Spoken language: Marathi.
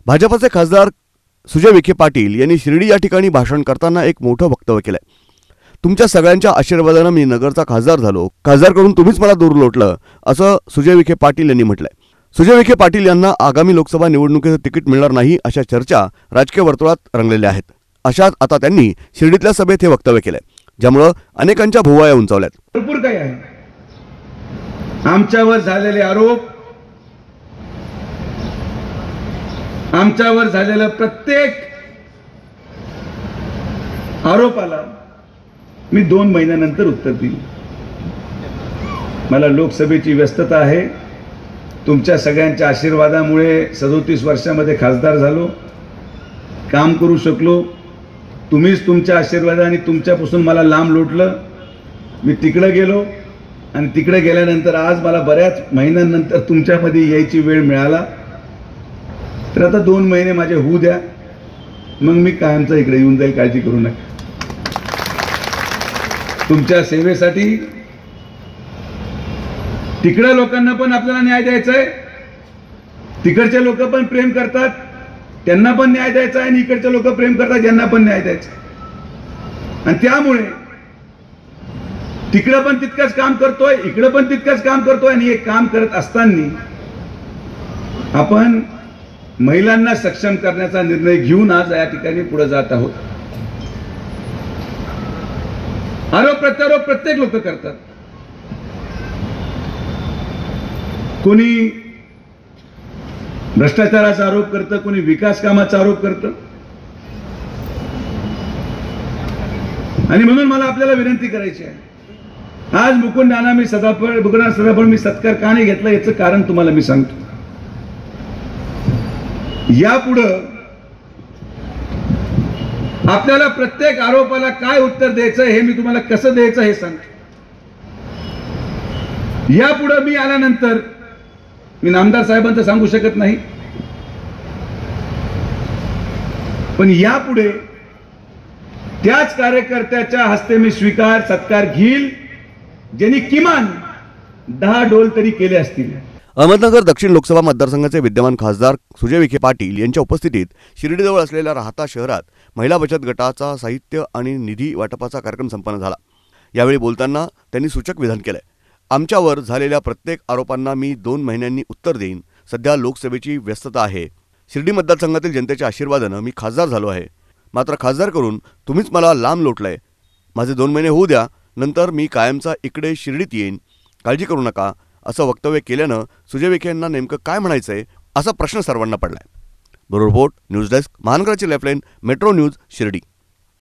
भाजपचे खासदार सुजय विखे पाटील यांनी शिर्डी या ठिकाणी भाषण करताना एक मोठं वक्तव्य केलंय. तुमच्या सगळ्यांच्या आशीर्वादानं मी नगरचा खासदार झालो. खासदार करून तुम्हीच मला दूर लोटलं, असं सुजय विखे पाटील यांनी म्हटलंय. सुजय विखे पाटील यांना आगामी लोकसभा निवडणुकीचं तिकीट मिळणार नाही अशा चर्चा राजकीय वर्तुळात रंगलेल्या आहेत. अशात आता त्यांनी शिर्डीतल्या सभेत हे वक्तव्य केलंय, ज्यामुळे अनेकांच्या भुवया उंचावल्यात. भरपूर काही आहे. आमच्यावर झालेले आरोप, आमच्यावर झालेलं प्रत्येक आरोपाला मी 2 महिन्यानंतर उत्तर देईन. मला लोकसभेची व्यस्तता आहे. तुमच्या सगळ्यांच्या आशीर्वादामुळे 37 वर्षामध्ये खासदार झालो, काम करू शकलो. तुम्हीच तुमच्या आशीर्वादाने तुमच्यापासून मला लांब लोटलं. मी तिकडे गेलो आणि तिकडे गेल्यानंतर आज मला बऱ्याच महिन्यांनंतर तुमच्यामध्ये यायची वेळ मिळाला. तर आता 2 महिने माझे होऊ द्या, मग मी कायमचा इकडे येऊन जाईल. काळजी करू नका. तुमच्या सेवेसाठी तिकडे लोकांना पण आपल्याला न्याय द्यायचा आहे. तिकडचे लोक पण प्रेम करतात, त्यांना पण न्याय द्यायचा आहे, आणि इकडचे लोक प्रेम करतात, यांना पण न्याय द्यायचा. आणि त्यामुळे तिकडे पण तितकंच काम करतोय, इकडे पण तितकंच काम करतोय. आणि हे काम करत असताना आपण महिलांना सक्षम करण्याचा निर्णय घेऊन आज या ठिकाणी पुढे जात आहोत. आरोप प्रत्यारोप प्रत्येक लोक करतात. कोणी भ्रष्टाचाराचा आरोप करतं, कोणी विकास कामाचा आरोप करतं. आणि म्हणून मला आपल्याला विनंती करायची आहे. आज मुकुंदाना मी सदाफळ मी सत्कार का नाही घेतला याचं कारण तुम्हाला मी सांगतो. यापुढं आपल्याला प्रत्येक आरोपाला काय उत्तर द्यायचं हे मी तुम्हाला कसं द्यायचं हे सांगतो. यापुढे मी आल्यानंतर मी नामदार साहेबांचं सांगू शकत नाही, पण यापुढे त्याच कार्यकर्त्याच्या हस्ते मी स्वीकार सत्कार घेईल ज्यांनी किमान 10 डोल तरी केले असतील. अहमदनगर दक्षिण लोकसभा मतदारसंघाचे विद्यमान खासदार सुजय विखे पाटील यांच्या उपस्थितीत शिर्डीजवळ असलेल्या राहता शहरात महिला बचत गटाचा साहित्य आणि निधी वाटपाचा कार्यक्रम संपन्न झाला. यावेळी बोलताना त्यांनी सूचक विधान केलंय. आमच्यावर झालेल्या प्रत्येक आरोपांना मी 2 महिन्यांनी उत्तर देईन. सध्या लोकसभेची व्यस्तता आहे. शिर्डी मतदारसंघातील जनतेच्या आशीर्वादानं मी खासदार झालो आहे. मात्र खासदार करून तुम्हीच मला लांब लोटलंय. माझे 2 महिने होऊ द्या, नंतर मी कायमचा इकडे शिर्डीत येईन. काळजी करू नका, असं वक्तव्य केल्यानं सुजय विखे यांना नेमकं काय म्हणायचंय असा प्रश्न सर्वांना पडलाय. ब्युरो रिपोर्ट, न्यूज डेस्क, महानगराची लाईफलाईन, मेट्रो न्यूज, शिर्डी.